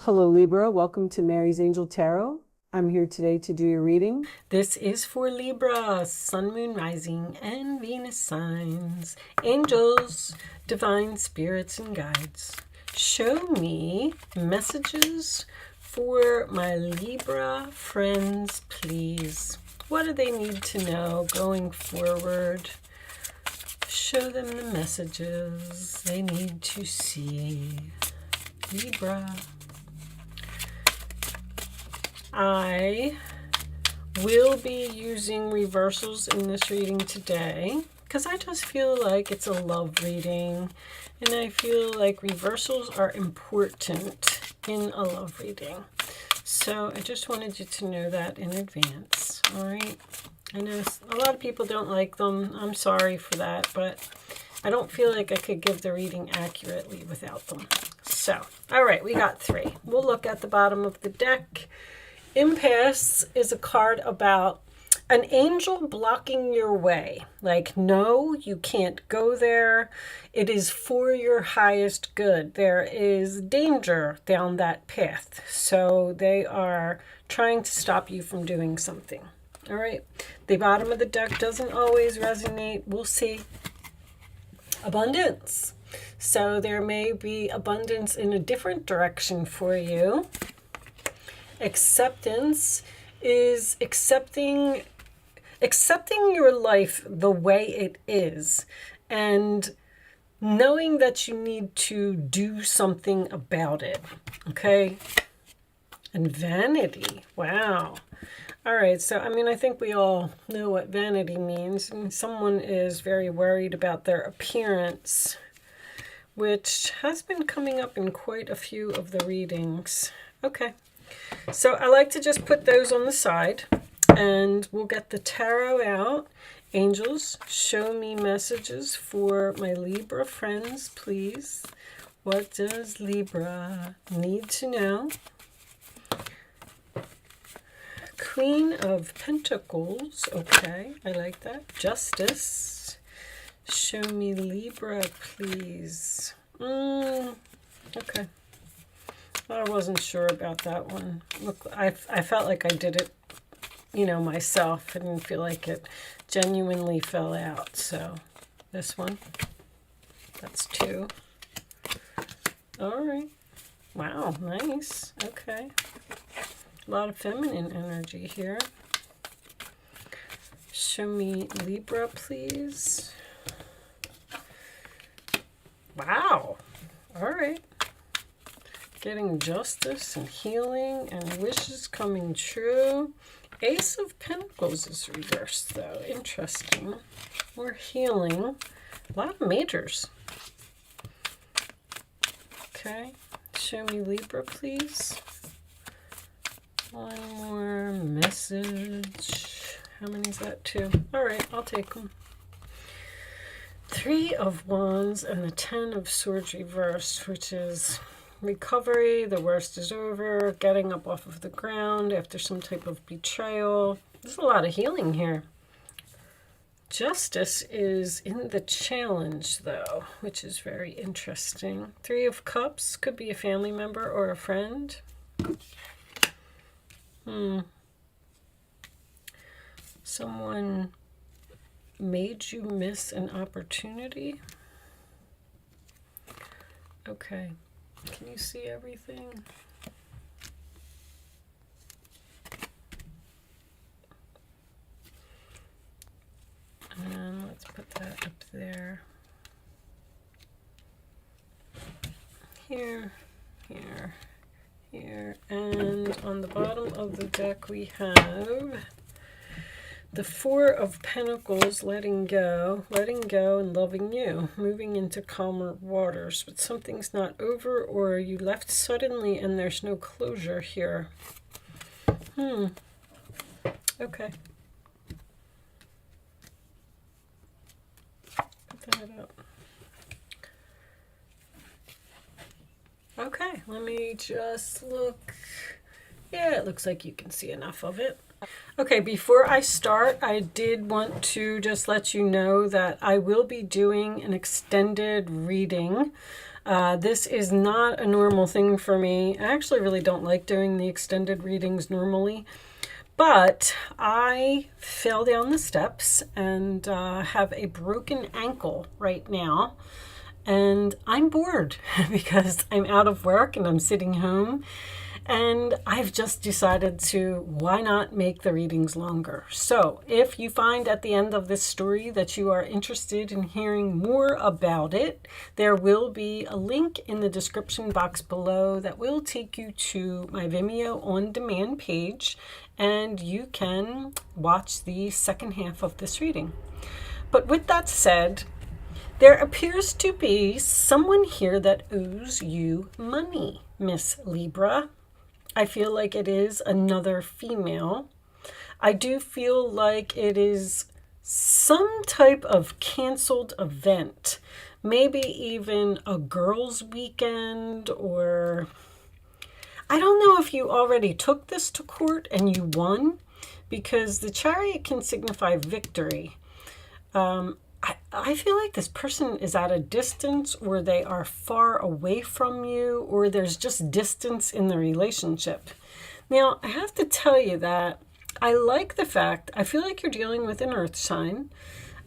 Hello Libra, welcome to Mary's Angel Tarot. I'm here today to do your reading. This is for Libra, Sun, Moon, Rising, and Venus signs. Angels, divine spirits, and guides, show me messages for my Libra friends, please. What do they need to know going forward? Show them the messages they need to see. Libra. I will be using reversals in this reading today because I just feel like it's a love reading and I feel like reversals are important in a love reading. So I just wanted you to know that in advance. All right. I know a lot of people don't like them. I'm sorry for that, but I don't feel like I could give the reading accurately without them. So, all right, we got 3. We'll look at the bottom of the deck. Impasse is a card about an angel blocking your way. Like, no, you can't go there. It is for your highest good. There is danger down that path. So they are trying to stop you from doing something. All right. The bottom of the deck doesn't always resonate. We'll see. Abundance. So there may be abundance in a different direction for you. Acceptance is accepting your life the way it is and knowing that you need to do something about it. Okay? And vanity. Wow. All right, so I think we all know what vanity means. And someone is very worried about their appearance, which has been coming up in quite a few of the readings. Okay. So I like to just put those on the side and we'll get the tarot out. Angels, show me messages for my Libra friends, please. What does Libra need to know? Queen of Pentacles. Okay, I like that. Justice. Show me Libra, please. Okay. I wasn't sure about that one. Look, I felt like I did it, myself. I didn't feel like it genuinely fell out. So this one, that's 2. All right. Wow, nice. Okay. A lot of feminine energy here. Show me Libra, please. Wow. All right. Getting justice and healing and wishes coming true. Ace of Pentacles is reversed, though. Interesting. More healing. A lot of majors. Okay. Show me Libra, please. One more message. How many is that? 2. All right, I'll take them. 3 of Wands and the 10 of Swords reversed, which is recovery, the worst is over, getting up off of the ground after some type of betrayal. There's a lot of healing here. Justice is in the challenge, though, which is very interesting. 3 of Cups could be a family member or a friend. Someone made you miss an opportunity. Okay. Can you see everything? And let's put that up there. Here, here, here. And on the bottom of the deck we have the 4 of Pentacles, letting go and loving you, moving into calmer waters. But something's not over, or you left suddenly and there's no closure here. Okay. Put that up. Okay, let me just look. Yeah, it looks like you can see enough of it. Okay, before I start, I did want to just let you know that I will be doing an extended reading This is not a normal thing for me. I actually really don't like doing the extended readings normally. But I fell down the steps and have a broken ankle right now. And I'm bored because I'm out of work and I'm sitting home. And I've just decided to, why not make the readings longer? So if you find at the end of this story that you are interested in hearing more about it, there will be a link in the description box below that will take you to my Vimeo on demand page, and you can watch the second half of this reading. But with that said, there appears to be someone here that owes you money, Miss Libra. I feel like it is another female. I do feel like it is some type of canceled event. Maybe even a girls' weekend, or I don't know if you already took this to court and you won, because the Chariot can signify victory. I feel like this person is at a distance, or they are far away from you, or there's just distance in the relationship. Now, I have to tell you that I like the fact, I feel like you're dealing with an earth sign.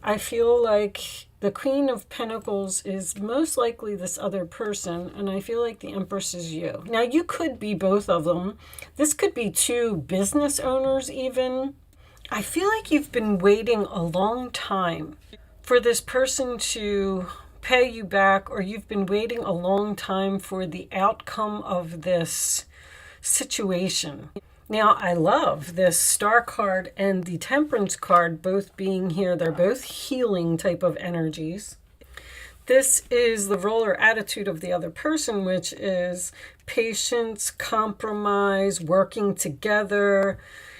I feel like the Queen of Pentacles is most likely this other person, and I feel like the Empress is you. Now, you could be both of them. This could be two business owners even. I feel like you've been waiting a long time for this person to pay you back, or you've been waiting a long time for the outcome of this situation. Now, I love this Star card and the Temperance card both being here. They're both healing type of energies. This is the role or attitude of the other person, which is patience, compromise, working together,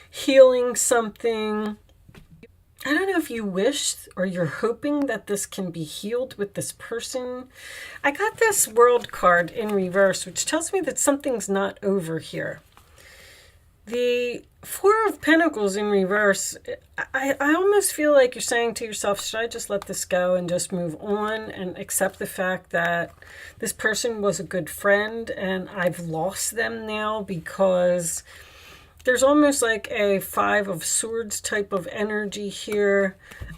healing something. I don't know if you wish or you're hoping that this can be healed with this person. I got this World card in reverse, which tells me that something's not over here. The Four of Pentacles in reverse, I almost feel like you're saying to yourself, should I just let this go and just move on and accept the fact that this person was a good friend and I've lost them now, because there's almost like a Five of Swords type of energy here.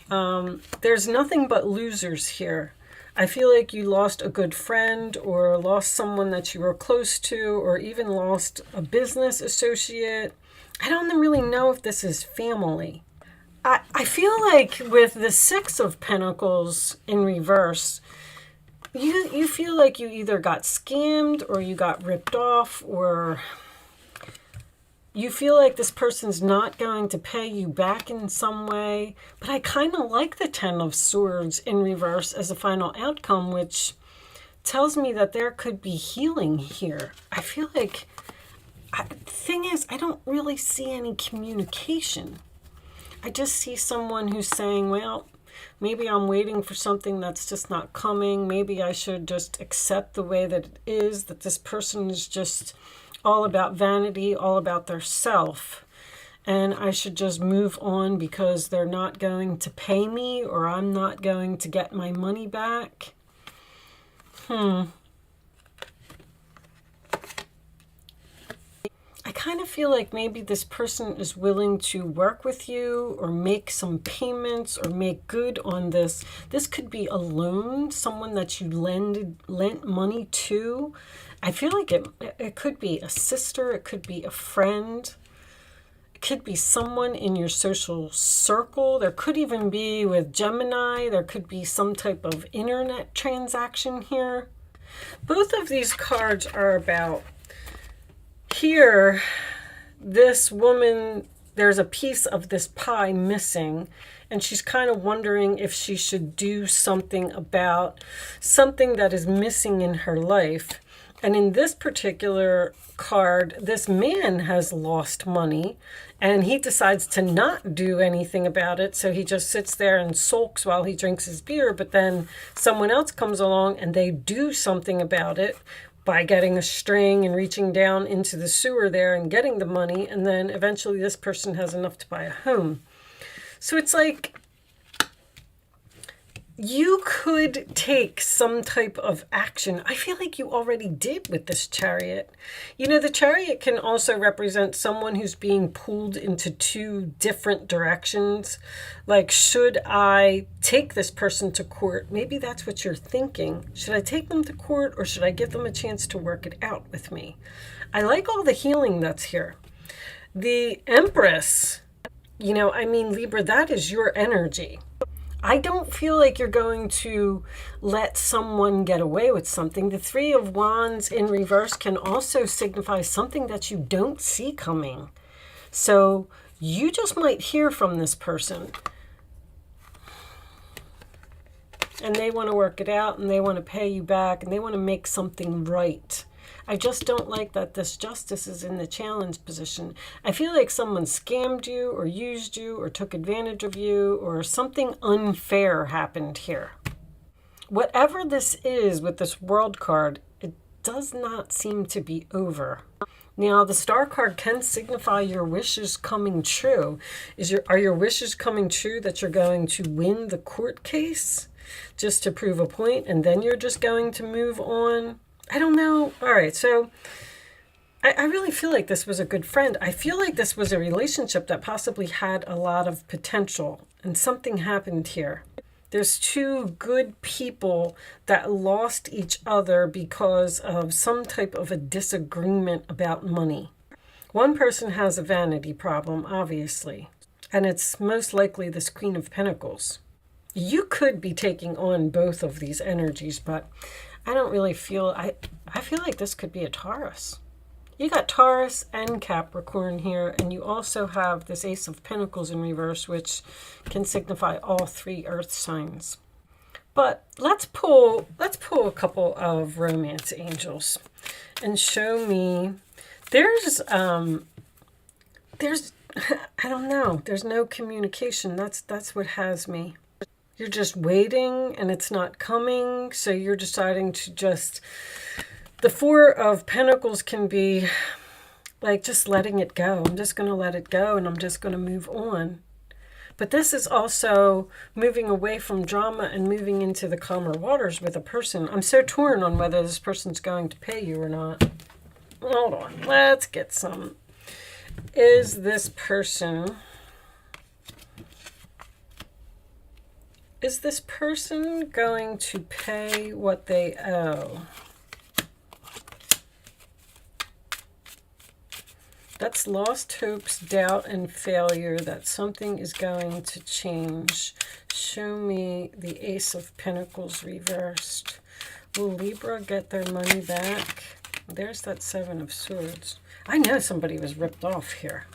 There's nothing but losers here. I feel like you lost a good friend, or lost someone that you were close to, or even lost a business associate. I don't really know if this is family. I feel like with the Six of Pentacles in reverse, you feel like you either got scammed or you got ripped off, or you feel like this person's not going to pay you back in some way. But I kind of like the Ten of Swords in reverse as a final outcome, which tells me that there could be healing here. I feel like, the thing is, I don't really see any communication. I just see someone who's saying, well, maybe I'm waiting for something that's just not coming. Maybe I should just accept the way that it is, that this person is just all about vanity, all about their self, and I should just move on because they're not going to pay me, or I'm not going to get my money back. I kind of feel like maybe this person is willing to work with you, or make some payments, or make good on this. This could be a loan, someone that you lent money to. I feel like it could be a sister, it could be a friend, it could be someone in your social circle. There could even be, with Gemini, there could be some type of internet transaction here. Both of these cards are about, here, this woman, there's a piece of this pie missing, and she's kind of wondering if she should do something about something that is missing in her life. And in this particular card, this man has lost money, and he decides to not do anything about it. So he just sits there and sulks while he drinks his beer. But then someone else comes along and they do something about it by getting a string and reaching down into the sewer there and getting the money. And then eventually this person has enough to buy a home. So it's like, you could take some type of action. I feel like you already did with this Chariot. You know, the Chariot can also represent someone who's being pulled into two different directions. Like, should I take this person to court? Maybe that's what you're thinking. Should I take them to court, or should I give them a chance to work it out with me? I like all the healing that's here. The Empress, you know, I mean, Libra, that is your energy. I don't feel like you're going to let someone get away with something. The Three of Wands in reverse can also signify something that you don't see coming. So you just might hear from this person, and they want to work it out, and they want to pay you back, and they want to make something right. I just don't like that this Justice is in the challenge position. I feel like someone scammed you or used you or took advantage of you, or something unfair happened here. Whatever this is with this World card, it does not seem to be over. Now, the Star card can signify your wishes coming true. Are your wishes coming true that you're going to win the court case just to prove a point, and then you're just going to move on? I don't know. All right, so I really feel like this was a good friend. I feel like this was a relationship that possibly had a lot of potential, and something happened here. There's two good people that lost each other because of some type of a disagreement about money. One person has a vanity problem, obviously, and it's most likely this Queen of Pentacles. You could be taking on both of these energies, but I don't really feel, I feel like this could be a Taurus. You got Taurus and Capricorn here, and you also have this Ace of Pentacles in reverse, which can signify all three earth signs. But let's pull a couple of romance angels and show me. There's I don't know, there's no communication. That's what has me. You're just waiting and it's not coming, so you're deciding to just... The Four of Pentacles can be like just letting it go. I'm just going to let it go, and I'm just going to move on. But this is also moving away from drama and moving into the calmer waters with a person. I'm so torn on whether this person's going to pay you or not. Hold on. Let's get some. Is this person going to pay what they owe? That's lost hopes, doubt, and failure, that something is going to change. Show me the Ace of Pentacles reversed. Will Libra get their money back? There's that Seven of Swords. I know somebody was ripped off here.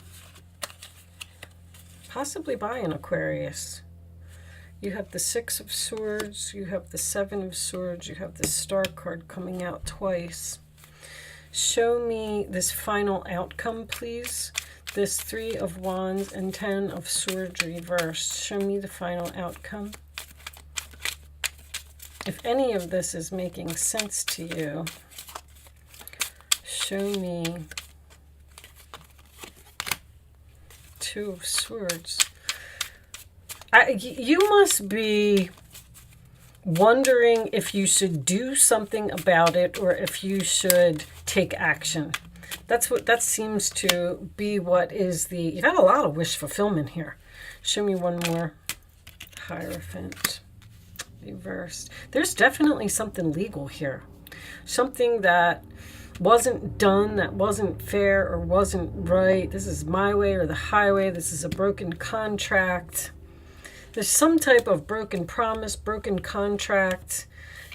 Possibly by an Aquarius. You have the Six of Swords. You have the Seven of Swords. You have the Star card coming out twice. Show me this final outcome, please. This Three of Wands and Ten of Swords reversed. Show me the final outcome. If any of this is making sense to you, show me Two of Swords. You must be wondering if you should do something about it or if you should take action. That seems to be what is the... You got a lot of wish fulfillment here. Show me one more. Hierophant reversed. There's definitely something legal here. Something that wasn't done, that wasn't fair or wasn't right. This is my way or the highway. This is a broken contract. There's some type of broken promise, broken contract.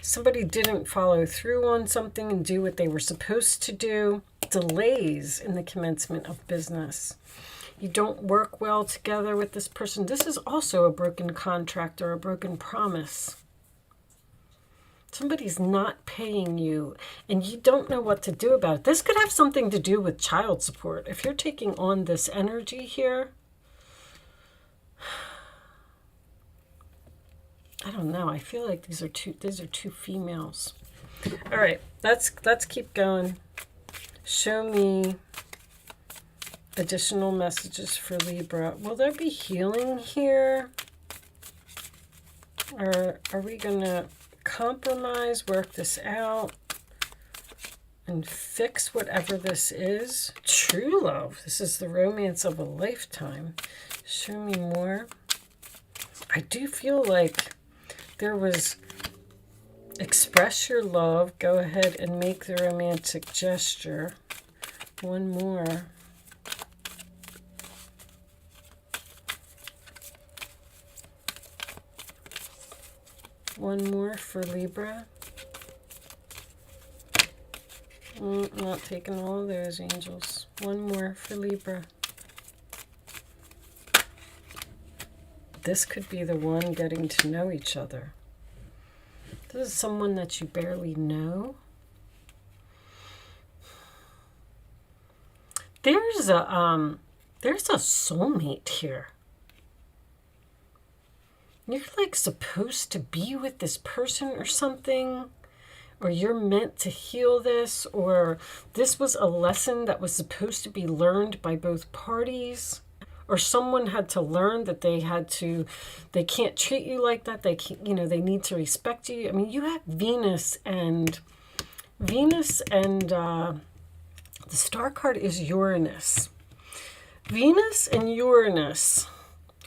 Somebody didn't follow through on something and do what they were supposed to do. Delays in the commencement of business. You don't work well together with this person. This is also a broken contract or a broken promise. Somebody's not paying you and you don't know what to do about it. This could have something to do with child support. If you're taking on this energy here, I don't know. I feel like these are two females. All right, let's keep going. Show me additional messages for Libra. Will there be healing here? Or are we going to compromise, work this out, and fix whatever this is? True love. This is the romance of a lifetime. Show me more. I do feel like there was express your love. Go ahead and make the romantic gesture. One more. One more for Libra. Not taking all of those, angels. One more for Libra. This could be the one getting to know each other. This is someone that you barely know. There's a soulmate here. You're like supposed to be with this person or something, or you're meant to heal this, or this was a lesson that was supposed to be learned by both parties, or someone had to learn that they can't treat you like that. They can't, they need to respect you. I mean, you have Venus and the star card is Uranus. Venus and Uranus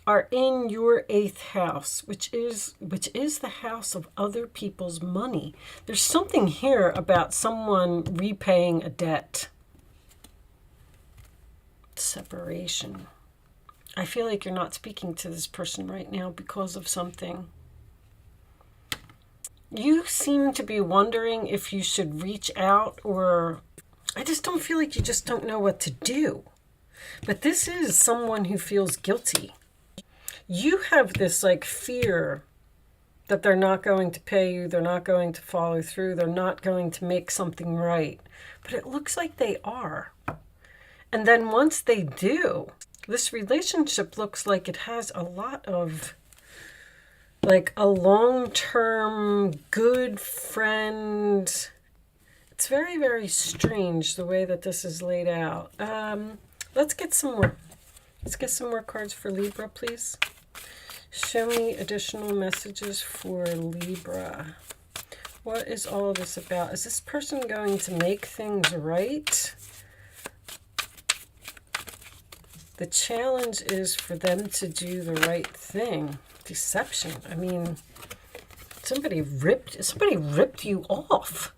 are in your 8th house, which is the house of other people's money. There's something here about someone repaying a debt. Separation. I feel like you're not speaking to this person right now because of something. You seem to be wondering if you should reach out, or I just don't feel like you just don't know what to do. But this is someone who feels guilty. You have this like fear that they're not going to pay you, they're not going to follow through, they're not going to make something right. But it looks like they are. And then once they do, this relationship looks like it has a lot of like a long-term good friend. It's very, very strange the way that this is laid out. Let's get some more. Let's get some more cards for Libra, please. Show me additional messages for Libra. What is all this about? Is this person going to make things right? The challenge is for them to do the right thing. Deception. I mean, somebody ripped you off.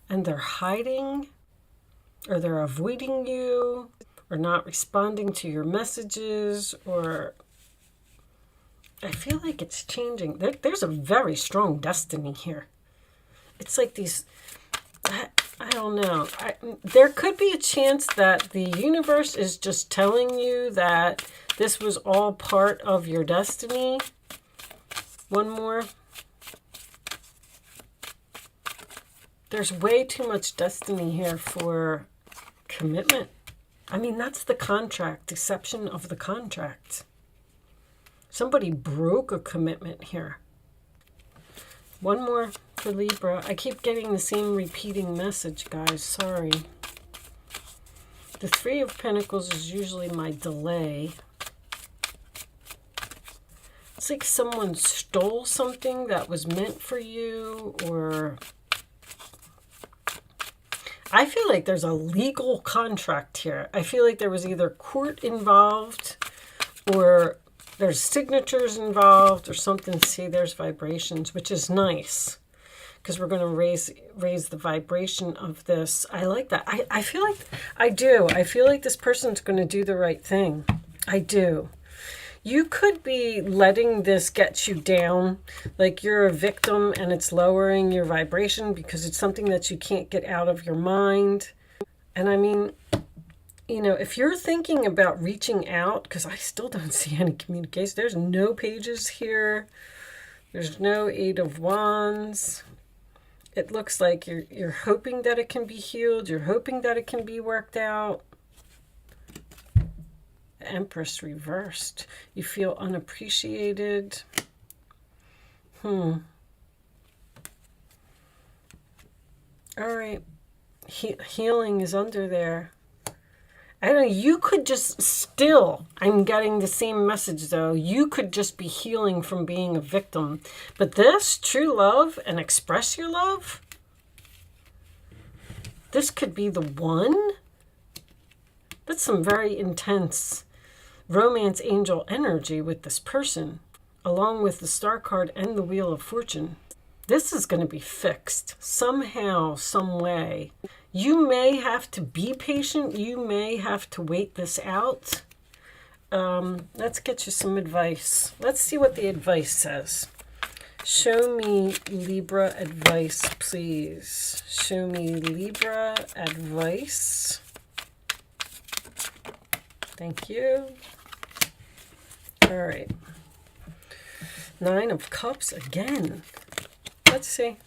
And they're hiding, or they're avoiding you, or not responding to your messages, or I feel like it's changing. There's a very strong destiny here. It's like these, I don't know. There could be a chance that the universe is just telling you that this was all part of your destiny. One more. There's way too much destiny here for commitment. I mean, that's the contract, deception of the contract. Somebody broke a commitment here. One more for Libra. I keep getting the same repeating message, guys. Sorry. The Three of Pentacles is usually my delay. It's like someone stole something that was meant for you, or I feel like there's a legal contract here. I feel like there was either court involved, or there's signatures involved, or something. See, there's vibrations, which is nice, because we're going to raise the vibration of this. I like that. I feel like I do. I feel like this person's going to do the right thing. I do. You could be letting this get you down, like you're a victim and it's lowering your vibration because it's something that you can't get out of your mind. And I mean, if you're thinking about reaching out, because I still don't see any communication. There's no pages here. There's no Eight of Wands. It looks like you're hoping that it can be healed. You're hoping that it can be worked out. Empress reversed. You feel unappreciated. All right. Healing is under there. I don't know, you could just still, I'm getting the same message though, you could just be healing from being a victim. But this, true love and express your love, this could be the one. That's some very intense romance angel energy with this person, along with the Star card and the Wheel of Fortune. This is going to be fixed somehow, some way. You may have to be patient. You may have to wait this out. Let's get you some advice. Let's see what the advice says. Show me Libra advice, please. Show me Libra advice. Thank you. All right. 9 of Cups again. Let's see.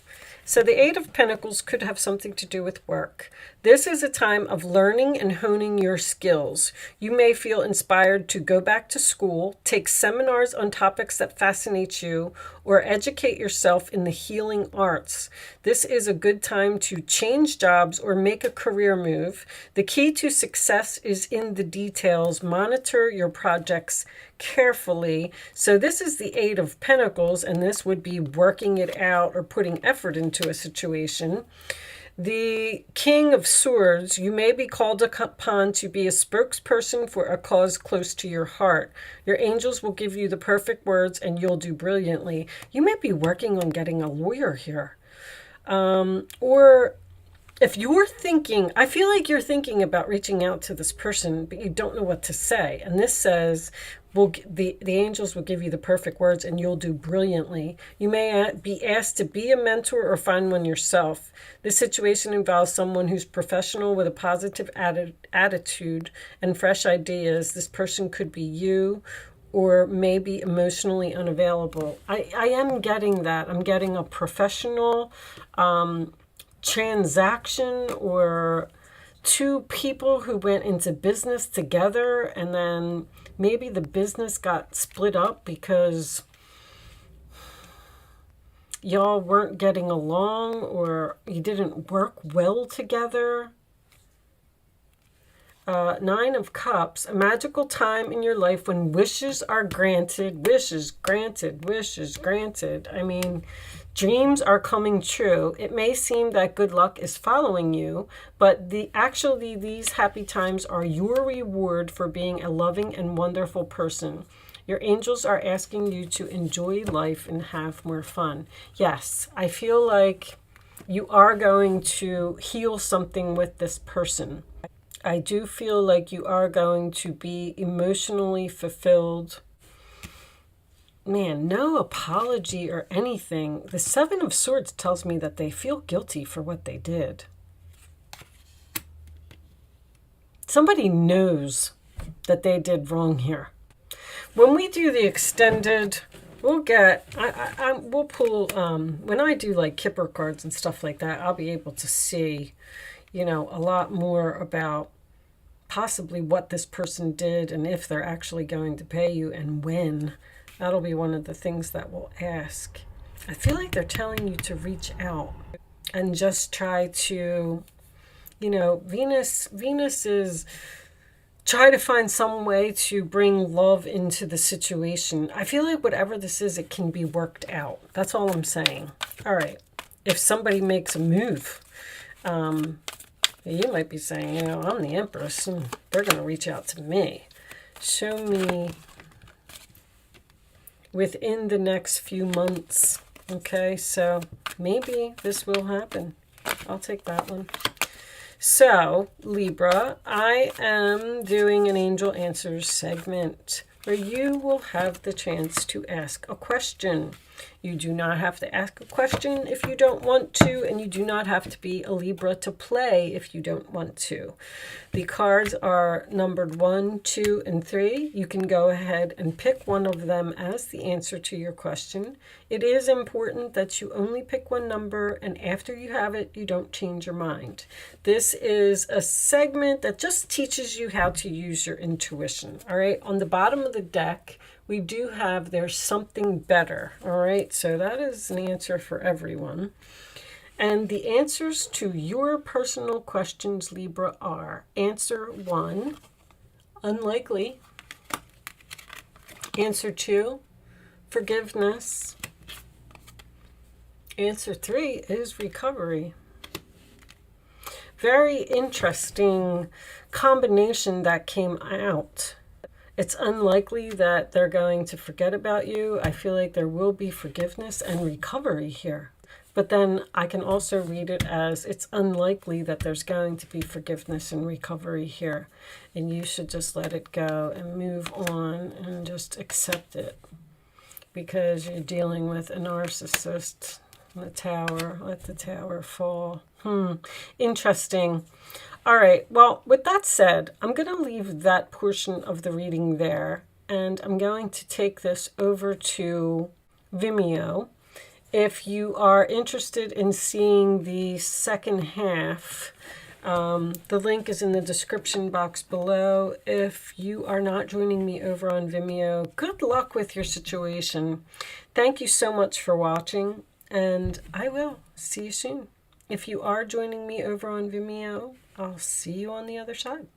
So the 8 of Pentacles could have something to do with work. This is a time of learning and honing your skills. You may feel inspired to go back to school, take seminars on topics that fascinate you, or educate yourself in the healing arts. This is a good time to change jobs or make a career move. The key to success is in the details. Monitor your projects carefully. So this is the 8 of Pentacles, and this would be working it out or putting effort into a situation. The King of Swords, you may be called upon to be a spokesperson for a cause close to your heart. Your angels will give you the perfect words and you'll do brilliantly. You may be working on getting a lawyer here. Or if you're thinking, I feel like you're thinking about reaching out to this person, but you don't know what to say. And this says, the angels will give you the perfect words and you'll do brilliantly. You may be asked to be a mentor or find one yourself. This situation involves someone who's professional with a positive attitude and fresh ideas. This person could be you or maybe emotionally unavailable. I am getting that. I'm getting a professional transaction or two people who went into business together and then maybe the business got split up because y'all weren't getting along or you didn't work well together. 9 of Cups, a magical time in your life when wishes are granted, wishes granted, wishes granted. I mean, dreams are coming true. It may seem that good luck is following you, but actually these happy times are your reward for being a loving and wonderful person. Your angels are asking you to enjoy life and have more fun. Yes, I feel like you are going to heal something with this person. I do feel like you are going to be emotionally fulfilled. Man, no apology or anything. The 7 of Swords tells me that they feel guilty for what they did. Somebody knows that they did wrong here. When we do the extended, we'll get, we'll pull, when I do like Kipper cards and stuff like that, I'll be able to see, you know, a lot more about possibly what this person did and if they're actually going to pay you and when. That'll be one of the things that we'll ask. I feel like they're telling you to reach out and just try to, you know, Venus is try to find some way to bring love into the situation. I feel like whatever this is, it can be worked out. That's all I'm saying. All right. If somebody makes a move, you might be saying, you know, I'm the Empress and they're going to reach out to me. Show me within the next few months. Okay, so maybe this will happen. I'll take that one. So, Libra, I am doing an Angel Answers segment where you will have the chance to ask a question. You do not have to ask a question if you don't want to, and you do not have to be a Libra to play if you don't want to. The cards are numbered 1, 2, and 3. You can go ahead and pick one of them as the answer to your question. It is important that you only pick one number, and after you have it, you don't change your mind. This is a segment that just teaches you how to use your intuition. All right, on the bottom of the deck, we do have there's something better. All right, so that is an answer for everyone. And the answers to your personal questions, Libra, are answer 1, unlikely. Answer 2, forgiveness. Answer 3 is recovery. Very interesting combination that came out. It's unlikely that they're going to forget about you. I feel like there will be forgiveness and recovery here. But then I can also read it as it's unlikely that there's going to be forgiveness and recovery here. And you should just let it go and move on and just accept it. Because you're dealing with a narcissist. The Tower, let the Tower fall. Interesting. All right, well, with that said, I'm going to leave that portion of the reading there. And I'm going to take this over to Vimeo. If you are interested in seeing the second half, the link is in the description box below. If you are not joining me over on Vimeo, good luck with your situation. Thank you so much for watching, and I will see you soon. If you are joining me over on Vimeo, I'll see you on the other side.